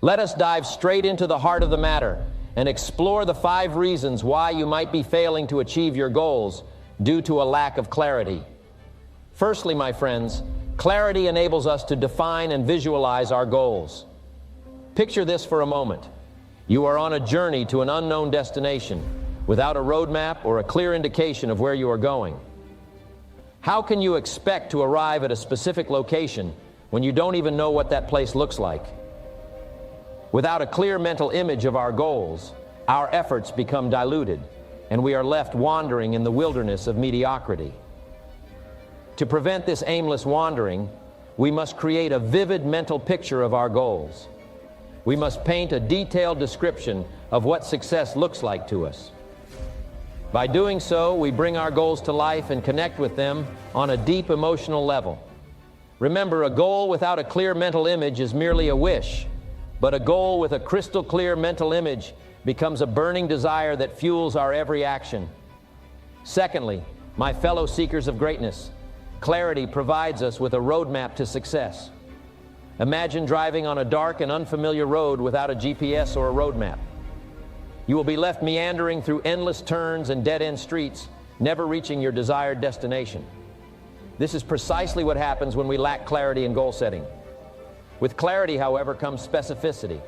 Let us dive straight into the heart of the matter and explore the 5 reasons why you might be failing to achieve your goals due to a lack of clarity. Firstly, my friends, clarity enables us to define and visualize our goals. Picture this for a moment. You are on a journey to an unknown destination without a roadmap or a clear indication of where you are going. How can you expect to arrive at a specific location when you don't even know what that place looks like? Without a clear mental image of our goals, our efforts become diluted, and we are left wandering in the wilderness of mediocrity. To prevent this aimless wandering, we must create a vivid mental picture of our goals. We must paint a detailed description of what success looks like to us. By doing so, we bring our goals to life and connect with them on a deep emotional level. Remember, a goal without a clear mental image is merely a wish, but a goal with a crystal clear mental image becomes a burning desire that fuels our every action. Secondly, my fellow seekers of greatness, clarity provides us with a roadmap to success. Imagine driving on a dark and unfamiliar road without a GPS or a roadmap. You will be left meandering through endless turns and dead-end streets, never reaching your desired destination. This is precisely what happens when we lack clarity in goal setting. With clarity, however, comes specificity.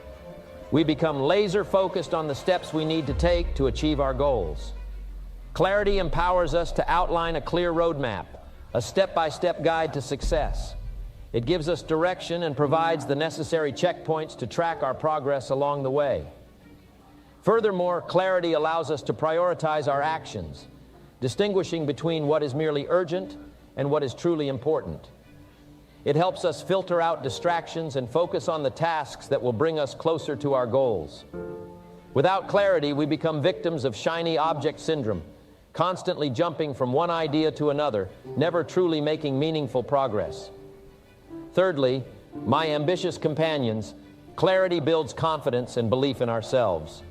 We become laser-focused on the steps we need to take to achieve our goals. Clarity empowers us to outline a clear roadmap, a step-by-step guide to success. It gives us direction and provides the necessary checkpoints to track our progress along the way. Furthermore, clarity allows us to prioritize our actions, distinguishing between what is merely urgent and what is truly important. It helps us filter out distractions and focus on the tasks that will bring us closer to our goals. Without clarity, we become victims of shiny object syndrome, constantly jumping from one idea to another, never truly making meaningful progress. Thirdly, my ambitious companions, clarity builds confidence and belief in ourselves.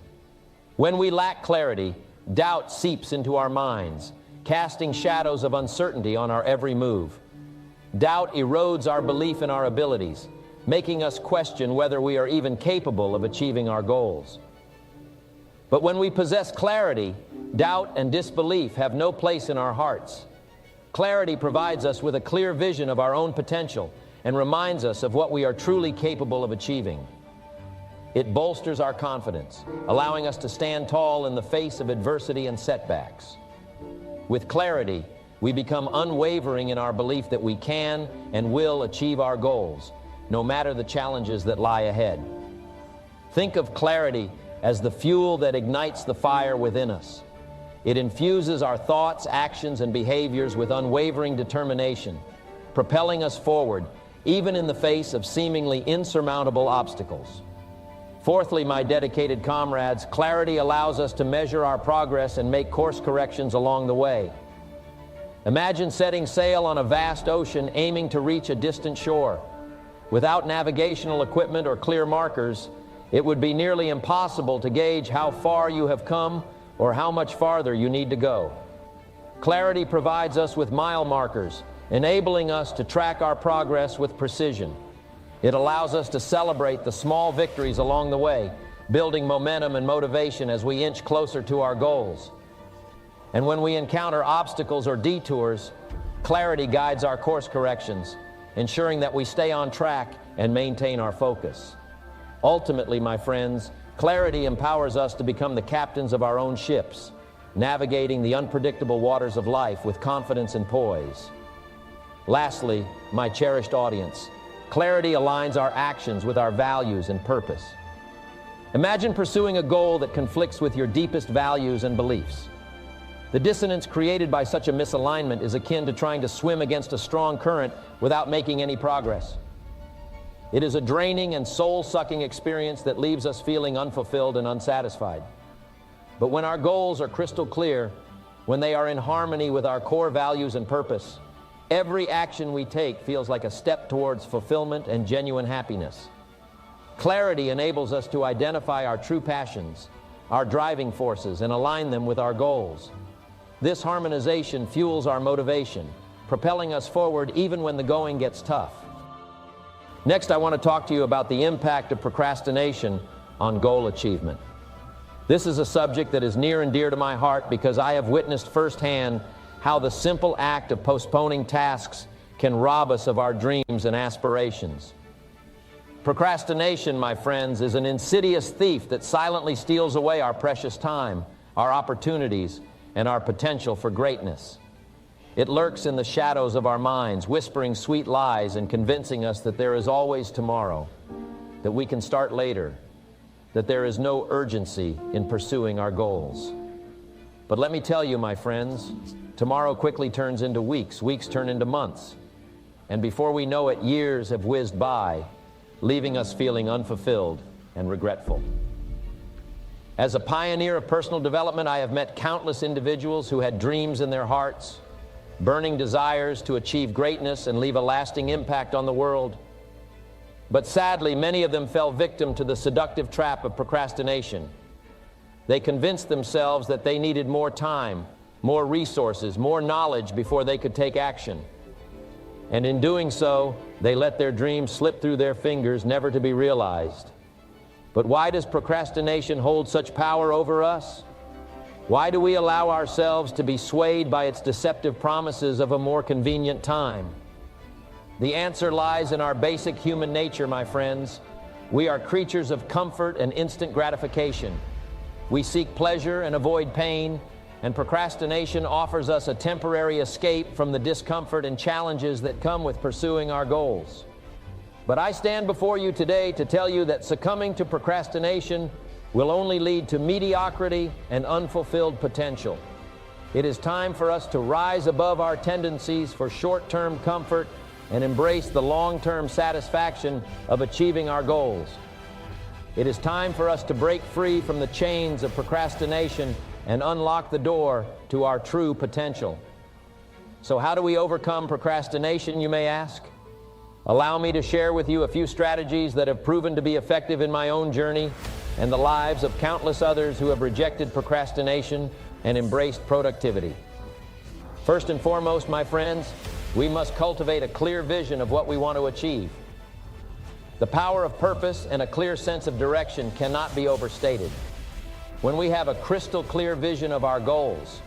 When we lack clarity, doubt seeps into our minds, casting shadows of uncertainty on our every move. Doubt erodes our belief in our abilities, making us question whether we are even capable of achieving our goals. But when we possess clarity, doubt and disbelief have no place in our hearts. Clarity provides us with a clear vision of our own potential and reminds us of what we are truly capable of achieving. It bolsters our confidence, allowing us to stand tall in the face of adversity and setbacks. With clarity, we become unwavering in our belief that we can and will achieve our goals, no matter the challenges that lie ahead. Think of clarity as the fuel that ignites the fire within us. It infuses our thoughts, actions, and behaviors with unwavering determination, propelling us forward, even in the face of seemingly insurmountable obstacles. Fourthly, my dedicated comrades, clarity allows us to measure our progress and make course corrections along the way. Imagine setting sail on a vast ocean aiming to reach a distant shore. Without navigational equipment or clear markers, it would be nearly impossible to gauge how far you have come or how much farther you need to go. Clarity provides us with mile markers, enabling us to track our progress with precision. It allows us to celebrate the small victories along the way, building momentum and motivation as we inch closer to our goals. And when we encounter obstacles or detours, clarity guides our course corrections, ensuring that we stay on track and maintain our focus. Ultimately, my friends, clarity empowers us to become the captains of our own ships, navigating the unpredictable waters of life with confidence and poise. Lastly, my cherished audience, clarity aligns our actions with our values and purpose. Imagine pursuing a goal that conflicts with your deepest values and beliefs. The dissonance created by such a misalignment is akin to trying to swim against a strong current without making any progress. It is a draining and soul-sucking experience that leaves us feeling unfulfilled and unsatisfied. But when our goals are crystal clear, when they are in harmony with our core values and purpose, every action we take feels like a step towards fulfillment and genuine happiness. Clarity enables us to identify our true passions, our driving forces, and align them with our goals. This harmonization fuels our motivation, propelling us forward even when the going gets tough. Next, I want to talk to you about the impact of procrastination on goal achievement. This is a subject that is near and dear to my heart because I have witnessed firsthand how the simple act of postponing tasks can rob us of our dreams and aspirations. Procrastination, my friends, is an insidious thief that silently steals away our precious time, our opportunities, and our potential for greatness. It lurks in the shadows of our minds, whispering sweet lies and convincing us that there is always tomorrow, that we can start later, that there is no urgency in pursuing our goals. But let me tell you, my friends, tomorrow quickly turns into weeks, weeks turn into months, and before we know it, years have whizzed by, leaving us feeling unfulfilled and regretful. As a pioneer of personal development, I have met countless individuals who had dreams in their hearts, burning desires to achieve greatness and leave a lasting impact on the world. But sadly, many of them fell victim to the seductive trap of procrastination. They convinced themselves that they needed more time, more resources, more knowledge before they could take action. And in doing so, they let their dreams slip through their fingers, never to be realized. But why does procrastination hold such power over us? Why do we allow ourselves to be swayed by its deceptive promises of a more convenient time? The answer lies in our basic human nature, my friends. We are creatures of comfort and instant gratification. We seek pleasure and avoid pain, and procrastination offers us a temporary escape from the discomfort and challenges that come with pursuing our goals. But I stand before you today to tell you that succumbing to procrastination will only lead to mediocrity and unfulfilled potential. It is time for us to rise above our tendencies for short-term comfort and embrace the long-term satisfaction of achieving our goals. It is time for us to break free from the chains of procrastination and unlock the door to our true potential. So how do we overcome procrastination, you may ask? Allow me to share with you a few strategies that have proven to be effective in my own journey and the lives of countless others who have rejected procrastination and embraced productivity. First and foremost, my friends, we must cultivate a clear vision of what we want to achieve. The power of purpose and a clear sense of direction cannot be overstated. When we have a crystal clear vision of our goals,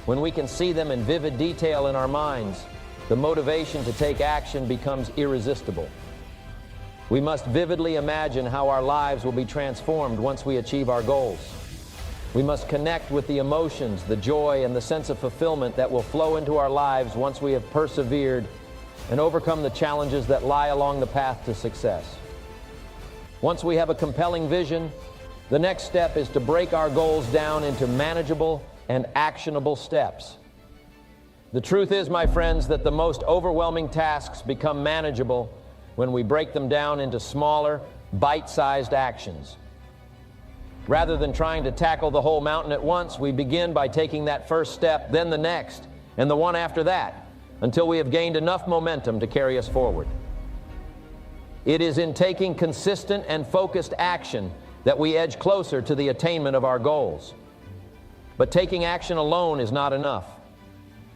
when we can see them in vivid detail in our minds, the motivation to take action becomes irresistible. We must vividly imagine how our lives will be transformed once we achieve our goals. We must connect with the emotions, the joy, and the sense of fulfillment that will flow into our lives once we have persevered and overcome the challenges that lie along the path to success. Once we have a compelling vision, the next step is to break our goals down into manageable and actionable steps. The truth is, my friends, that the most overwhelming tasks become manageable when we break them down into smaller, bite-sized actions. Rather than trying to tackle the whole mountain at once, we begin by taking that first step, then the next, and the one after that, until we have gained enough momentum to carry us forward. It is in taking consistent and focused action that we edge closer to the attainment of our goals. But taking action alone is not enough.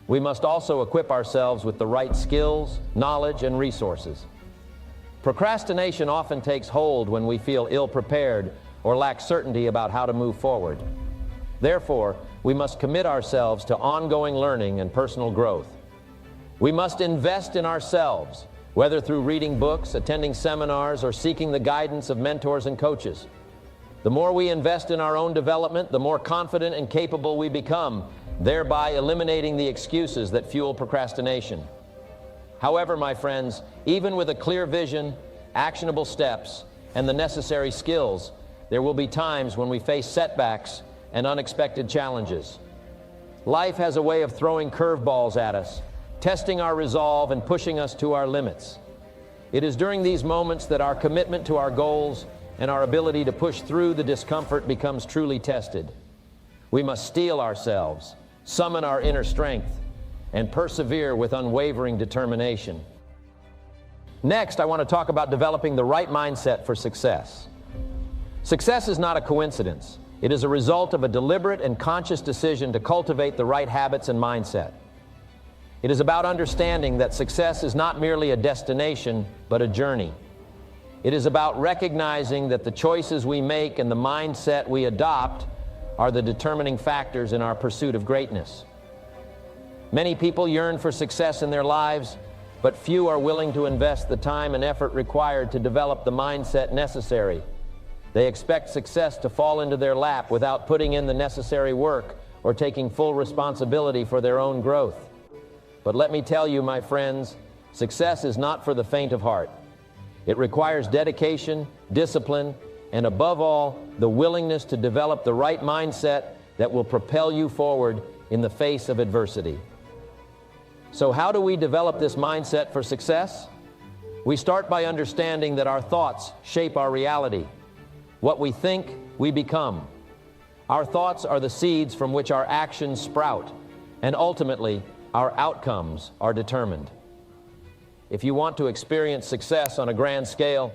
We must also equip ourselves with the right skills, knowledge, and resources. Procrastination often takes hold when we feel ill-prepared or lack certainty about how to move forward. Therefore, we must commit ourselves to ongoing learning and personal growth. We must invest in ourselves, whether through reading books, attending seminars, or seeking the guidance of mentors and coaches. The more we invest in our own development, the more confident and capable we become, thereby eliminating the excuses that fuel procrastination. However, my friends, even with a clear vision, actionable steps, and the necessary skills, there will be times when we face setbacks and unexpected challenges. Life has a way of throwing curveballs at us, testing our resolve and pushing us to our limits. It is during these moments that our commitment to our goals and our ability to push through the discomfort becomes truly tested. We must steel ourselves, summon our inner strength, and persevere with unwavering determination. Next, I want to talk about developing the right mindset for success. Success is not a coincidence. It is a result of a deliberate and conscious decision to cultivate the right habits and mindset. It is about understanding that success is not merely a destination, but a journey. It is about recognizing that the choices we make and the mindset we adopt are the determining factors in our pursuit of greatness. Many people yearn for success in their lives, but few are willing to invest the time and effort required to develop the mindset necessary. They expect success to fall into their lap without putting in the necessary work or taking full responsibility for their own growth. But let me tell you, my friends, success is not for the faint of heart. It requires dedication, discipline, and above all, the willingness to develop the right mindset that will propel you forward in the face of adversity. So how do we develop this mindset for success? We start by understanding that our thoughts shape our reality. What we think, we become. Our thoughts are the seeds from which our actions sprout, and ultimately, our outcomes are determined. If you want to experience success on a grand scale,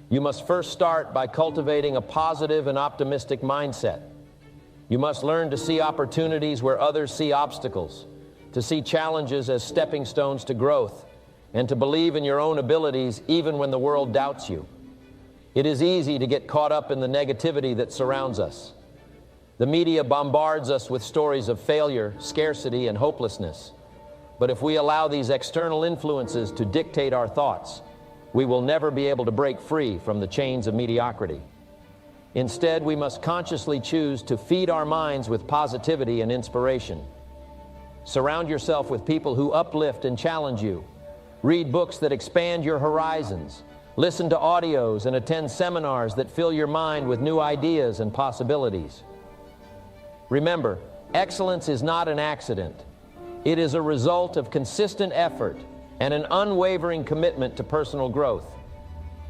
you must first start by cultivating a positive and optimistic mindset. You must learn to see opportunities where others see obstacles, to see challenges as stepping stones to growth, and to believe in your own abilities even when the world doubts you. It is easy to get caught up in the negativity that surrounds us. The media bombards us with stories of failure, scarcity, and hopelessness. But if we allow these external influences to dictate our thoughts, we will never be able to break free from the chains of mediocrity. Instead, we must consciously choose to feed our minds with positivity and inspiration. Surround yourself with people who uplift and challenge you. Read books that expand your horizons. Listen to audios and attend seminars that fill your mind with new ideas and possibilities. Remember, excellence is not an accident. It is a result of consistent effort and an unwavering commitment to personal growth.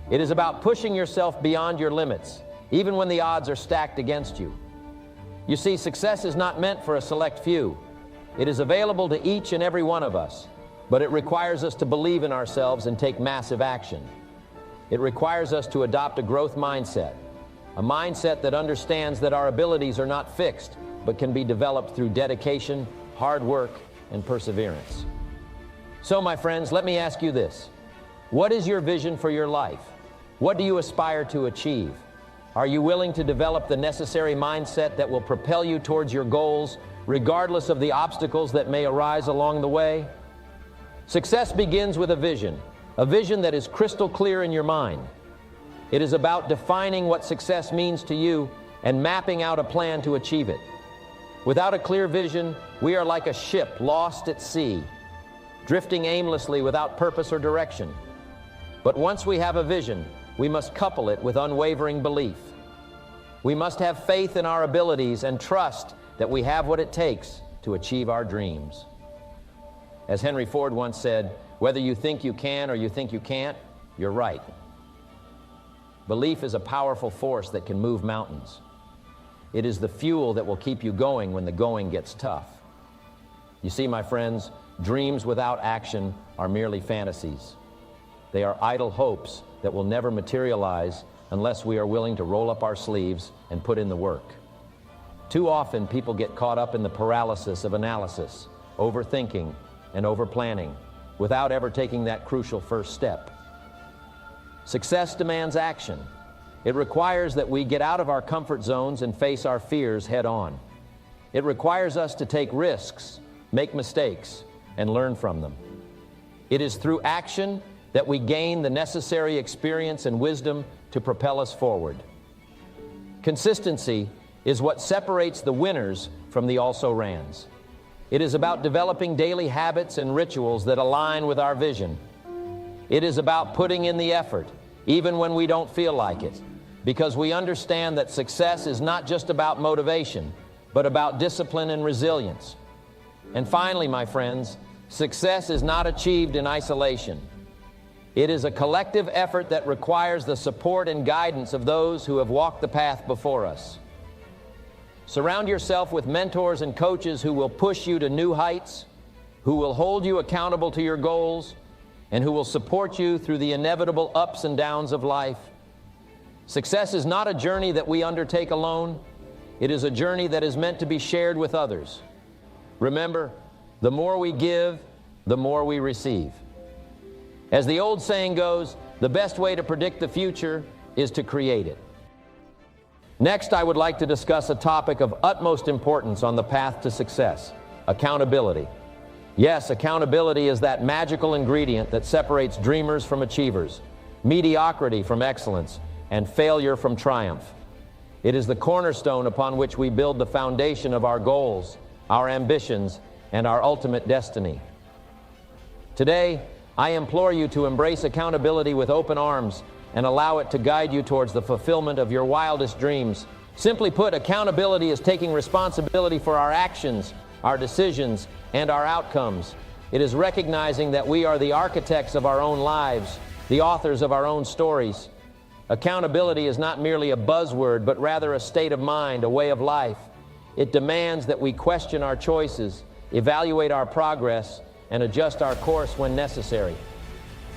It is about pushing yourself beyond your limits, even when the odds are stacked against you. You see, success is not meant for a select few. It is available to each and every one of us, but it requires us to believe in ourselves and take massive action. It requires us to adopt a growth mindset, a mindset that understands that our abilities are not fixed, but can be developed through dedication, hard work, and perseverance. So, my friends, let me ask you this. What is your vision for your life? What do you aspire to achieve? Are you willing to develop the necessary mindset that will propel you towards your goals, regardless of the obstacles that may arise along the way? Success begins with a vision that is crystal clear in your mind. It is about defining what success means to you and mapping out a plan to achieve it. Without a clear vision, we are like a ship lost at sea, drifting aimlessly without purpose or direction. But once we have a vision, we must couple it with unwavering belief. We must have faith in our abilities and trust that we have what it takes to achieve our dreams. As Henry Ford once said, whether you think you can or you think you can't, you're right. Belief is a powerful force that can move mountains. It is the fuel that will keep you going when the going gets tough. You see, my friends, dreams without action are merely fantasies. They are idle hopes that will never materialize unless we are willing to roll up our sleeves and put in the work. Too often, people get caught up in the paralysis of analysis, overthinking, and overplanning, without ever taking that crucial first step. Success demands action. It requires that we get out of our comfort zones and face our fears head on. It requires us to take risks, make mistakes, and learn from them. It is through action that we gain the necessary experience and wisdom to propel us forward. Consistency is what separates the winners from the also-rans. It is about developing daily habits and rituals that align with our vision. It is about putting in the effort, even when we don't feel like it, because we understand that success is not just about motivation, but about discipline and resilience. And finally, my friends, success is not achieved in isolation. It is a collective effort that requires the support and guidance of those who have walked the path before us. Surround yourself with mentors and coaches who will push you to new heights, who will hold you accountable to your goals, and who will support you through the inevitable ups and downs of life. Success is not a journey that we undertake alone. It is a journey that is meant to be shared with others. Remember, the more we give, the more we receive. As the old saying goes, The best way to predict the future is to create it. Next, I would like to discuss a topic of utmost importance on the path to success: accountability. Yes, accountability is that magical ingredient that separates dreamers from achievers, mediocrity from excellence, and failure from triumph. It is the cornerstone upon which we build the foundation of our goals, our ambitions, and our ultimate destiny. Today, I implore you to embrace accountability with open arms and allow it to guide you towards the fulfillment of your wildest dreams. Simply put, accountability is taking responsibility for our actions, our decisions, and our outcomes. It is recognizing that we are the architects of our own lives, the authors of our own stories. Accountability is not merely a buzzword, but rather a state of mind, a way of life. It demands that we question our choices, evaluate our progress, and adjust our course when necessary.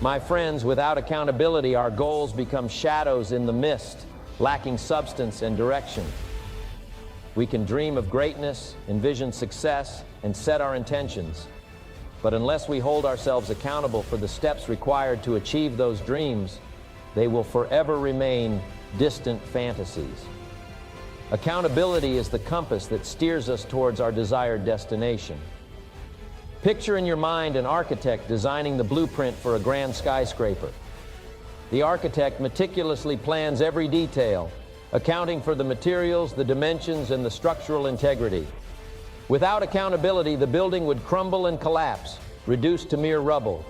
My friends, without accountability, our goals become shadows in the mist, lacking substance and direction. We can dream of greatness, envision success, and set our intentions. But unless we hold ourselves accountable for the steps required to achieve those dreams, they will forever remain distant fantasies. Accountability is the compass that steers us towards our desired destination. Picture in your mind an architect designing the blueprint for a grand skyscraper. The architect meticulously plans every detail, accounting for the materials, the dimensions, and the structural integrity. Without accountability, the building would crumble and collapse, reduced to mere rubble.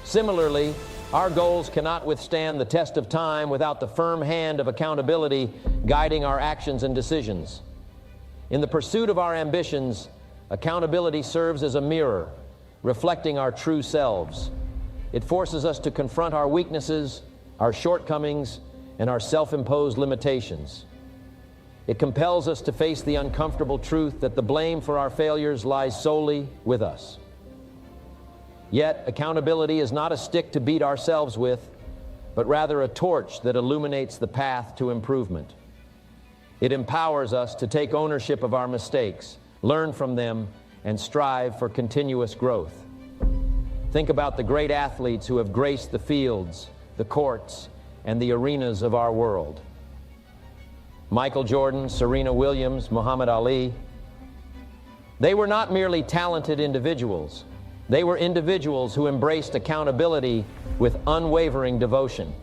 Similarly, our goals cannot withstand the test of time without the firm hand of accountability guiding our actions and decisions. In the pursuit of our ambitions, accountability serves as a mirror, reflecting our true selves. It forces us to confront our weaknesses, our shortcomings, and our self-imposed limitations. It compels us to face the uncomfortable truth that the blame for our failures lies solely with us. Yet, accountability is not a stick to beat ourselves with, but rather a torch that illuminates the path to improvement. It empowers us to take ownership of our mistakes, learn from them, and strive for continuous growth. Think about the great athletes who have graced the fields, the courts, and the arenas of our world. Michael Jordan, Serena Williams, Muhammad Ali. They were not merely talented individuals. They were individuals who embraced accountability with unwavering devotion.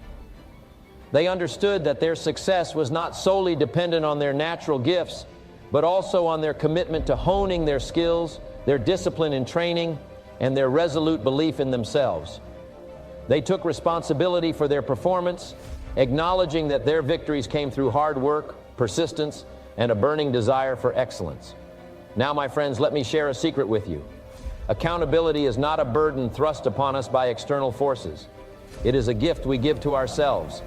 They understood that their success was not solely dependent on their natural gifts, but also on their commitment to honing their skills, their discipline in training, and their resolute belief in themselves. They took responsibility for their performance, acknowledging that their victories came through hard work, persistence, and a burning desire for excellence. Now, my friends, let me share a secret with you. Accountability is not a burden thrust upon us by external forces. It is a gift we give to ourselves.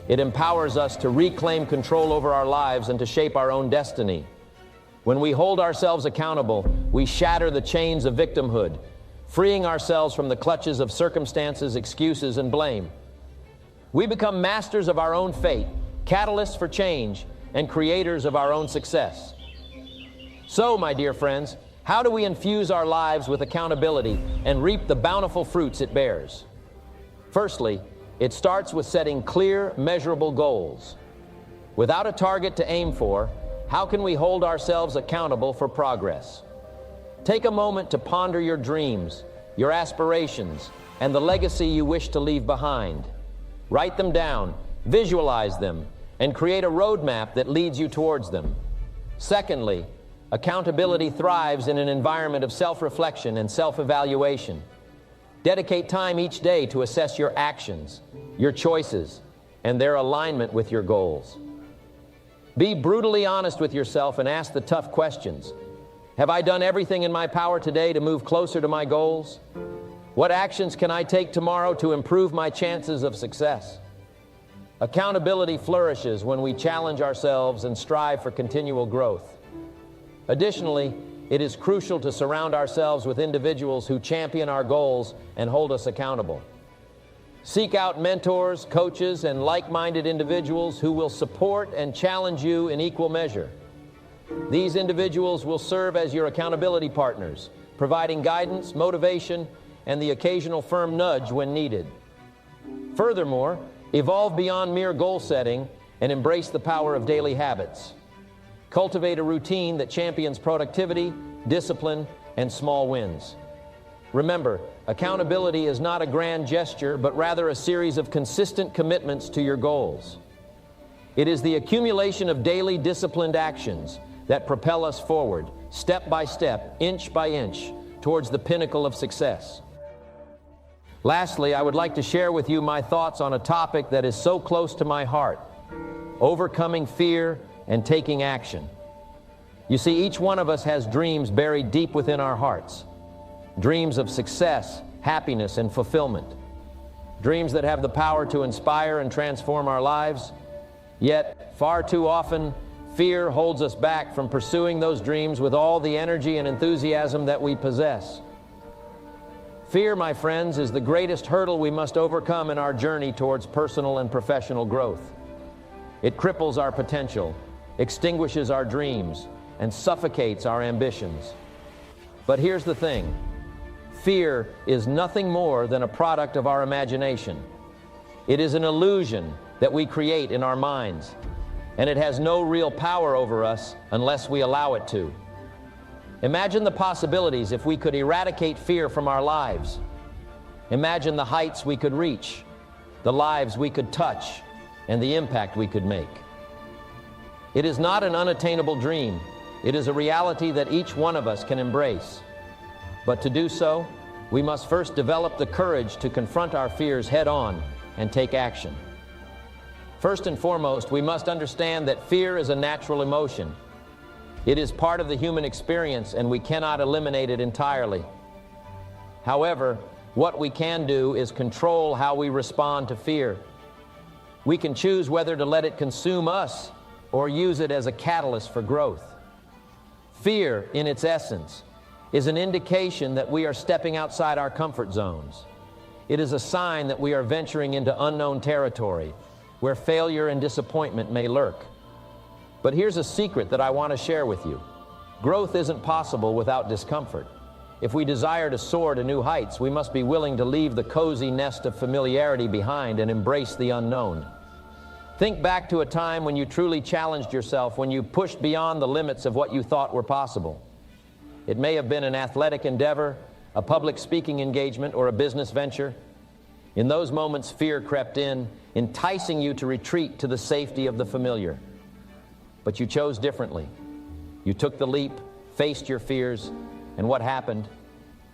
It empowers us to reclaim control over our lives and to shape our own destiny. When we hold ourselves accountable, we shatter the chains of victimhood, freeing ourselves from the clutches of circumstances, excuses, and blame. We become masters of our own fate, catalysts for change, and creators of our own success. So, my dear friends, how do we infuse our lives with accountability and reap the bountiful fruits it bears? Firstly, it starts with setting clear, measurable goals. Without a target to aim for, how can we hold ourselves accountable for progress? Take a moment to ponder your dreams, your aspirations, and the legacy you wish to leave behind. Write them down, visualize them, and create a roadmap that leads you towards them. Secondly, accountability thrives in an environment of self-reflection and self-evaluation. Dedicate time each day to assess your actions, your choices, and their alignment with your goals. Be brutally honest with yourself and ask the tough questions. Have I done everything in my power today to move closer to my goals? What actions can I take tomorrow to improve my chances of success? Accountability flourishes when we challenge ourselves and strive for continual growth. Additionally, it is crucial to surround ourselves with individuals who champion our goals and hold us accountable. Seek out mentors, coaches, and like-minded individuals who will support and challenge you in equal measure. These individuals will serve as your accountability partners, providing guidance, motivation, and the occasional firm nudge when needed. Furthermore, evolve beyond mere goal setting and embrace the power of daily habits. Cultivate a routine that champions productivity, discipline, and small wins. Remember, accountability is not a grand gesture, but rather a series of consistent commitments to your goals. It is the accumulation of daily disciplined actions that propel us forward, step by step, inch by inch, towards the pinnacle of success. Lastly, I would like to share with you my thoughts on a topic that is so close to my heart: overcoming fear and taking action. You see, each one of us has dreams buried deep within our hearts. Dreams of success, happiness, and fulfillment. Dreams that have the power to inspire and transform our lives. Yet, far too often, fear holds us back from pursuing those dreams with all the energy and enthusiasm that we possess. Fear, my friends, is the greatest hurdle we must overcome in our journey towards personal and professional growth. It cripples our potential, extinguishes our dreams, and suffocates our ambitions. But here's the thing: fear is nothing more than a product of our imagination. It is an illusion that we create in our minds, and it has no real power over us unless we allow it to. Imagine the possibilities if we could eradicate fear from our lives. Imagine the heights we could reach, the lives we could touch, and the impact we could make. It is not an unattainable dream. It is a reality that each one of us can embrace. But to do so, we must first develop the courage to confront our fears head-on and take action. First and foremost, we must understand that fear is a natural emotion. It is part of the human experience, and we cannot eliminate it entirely. However, what we can do is control how we respond to fear. We can choose whether to let it consume us or use it as a catalyst for growth. Fear, in its essence, is an indication that we are stepping outside our comfort zones. It is a sign that we are venturing into unknown territory, where failure and disappointment may lurk. But here's a secret that I want to share with you. Growth isn't possible without discomfort. If we desire to soar to new heights, we must be willing to leave the cozy nest of familiarity behind and embrace the unknown. Think back to a time when you truly challenged yourself, when you pushed beyond the limits of what you thought were possible. It may have been an athletic endeavor, a public speaking engagement, or a business venture. In those moments, fear crept in, enticing you to retreat to the safety of the familiar. But you chose differently. You took the leap, faced your fears, and what happened?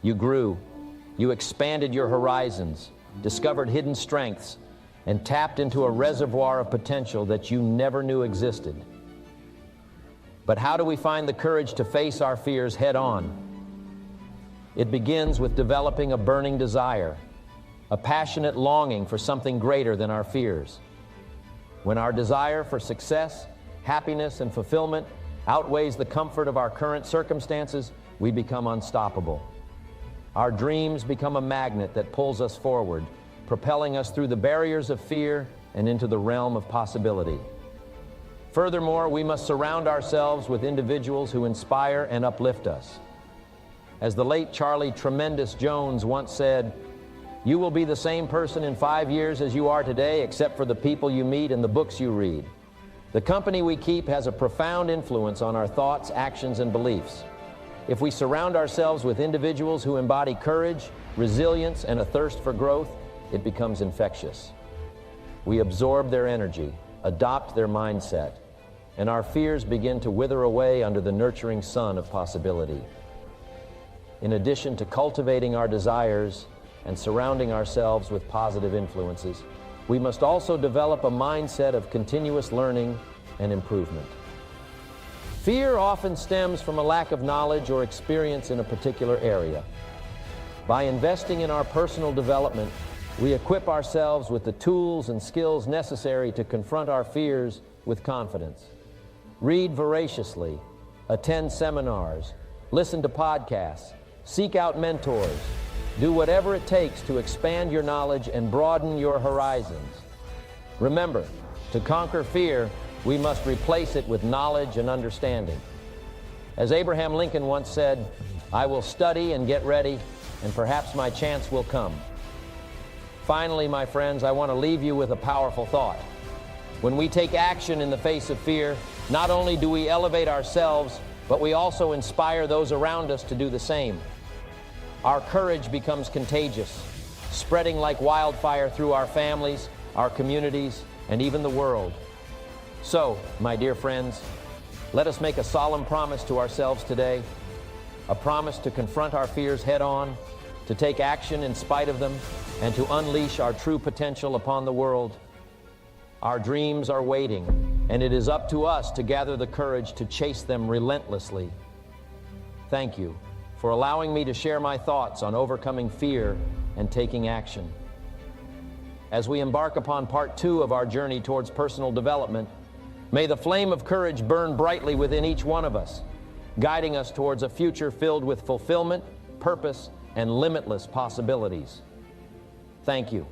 You grew. You expanded your horizons, discovered hidden strengths, and tapped into a reservoir of potential that you never knew existed. But how do we find the courage to face our fears head-on? It begins with developing a burning desire, a passionate longing for something greater than our fears. When our desire for success, happiness, and fulfillment outweighs the comfort of our current circumstances, we become unstoppable. Our dreams become a magnet that pulls us forward, propelling us through the barriers of fear and into the realm of possibility. Furthermore, we must surround ourselves with individuals who inspire and uplift us. As the late Charlie "Tremendous" Jones once said, "You will be the same person in 5 years as you are today, except for the people you meet and the books you read." The company we keep has a profound influence on our thoughts, actions, and beliefs. If we surround ourselves with individuals who embody courage, resilience, and a thirst for growth, it becomes infectious. We absorb their energy, adopt their mindset, and our fears begin to wither away under the nurturing sun of possibility. In addition to cultivating our desires and surrounding ourselves with positive influences, we must also develop a mindset of continuous learning and improvement. Fear often stems from a lack of knowledge or experience in a particular area. By investing in our personal development, we equip ourselves with the tools and skills necessary to confront our fears with confidence. Read voraciously, attend seminars, listen to podcasts, seek out mentors. Do whatever it takes to expand your knowledge and broaden your horizons. Remember, to conquer fear, we must replace it with knowledge and understanding. As Abraham Lincoln once said, "I will study and get ready, and perhaps my chance will come." Finally, my friends, I want to leave you with a powerful thought. When we take action in the face of fear, not only do we elevate ourselves, but we also inspire those around us to do the same. Our courage becomes contagious, spreading like wildfire through our families, our communities, and even the world. So, my dear friends, let us make a solemn promise to ourselves today, a promise to confront our fears head-on, to take action in spite of them, and to unleash our true potential upon the world. Our dreams are waiting, and it is up to us to gather the courage to chase them relentlessly. Thank you for allowing me to share my thoughts on overcoming fear and taking action. As we embark upon part 2 of our journey towards personal development, may the flame of courage burn brightly within each one of us, guiding us towards a future filled with fulfillment, purpose, and limitless possibilities. Thank you.